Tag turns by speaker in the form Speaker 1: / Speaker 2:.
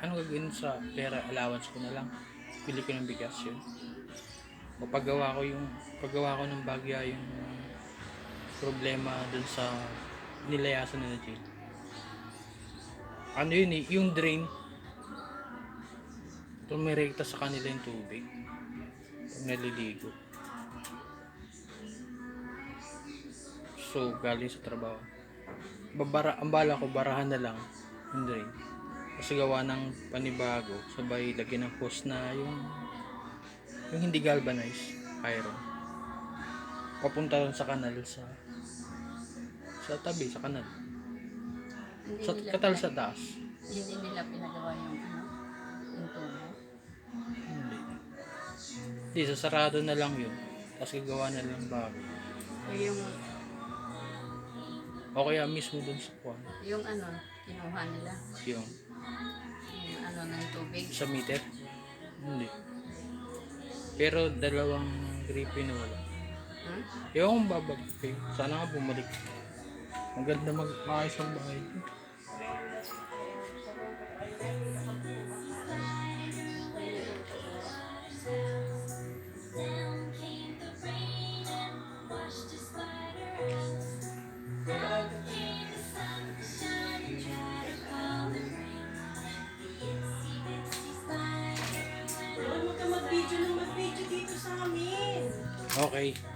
Speaker 1: Ano gagawin sa pera? Allowance ko na lang. Pili ko ng bigas yun. O paggawa ko ng bagya yung problema dun sa nilayasan nila Jill. Ano yun yung drain. Tumirekta sa kanila yung tubig. Pag naliligo. So, galing sa trabaho. Ang bala ko, barahan na lang yung drain. Kasi gawa ng panibago, sabay lagyan ng hose na yung hindi galvanized, iron. Papunta rin sa kanal sa tabi, sa kanal. Sa katal sa taas.
Speaker 2: Hindi nila pinagawa yung tubo.
Speaker 1: Hindi. Hindi, sasarado na lang yun. Tapos gagawa na lang bago.
Speaker 2: Yung
Speaker 1: O kaya mismo dun sa kwan.
Speaker 2: kinuha nila.
Speaker 1: Yung
Speaker 2: Yung ng tubig.
Speaker 1: sa meter. Hindi. Pero dalawang gripe na wala. Ewan kung babalik kayo. Sana nga bumalik. Maganda mag-maayos ang bahay.
Speaker 3: Huwag ka mag-video dito sa amin.
Speaker 1: Okay.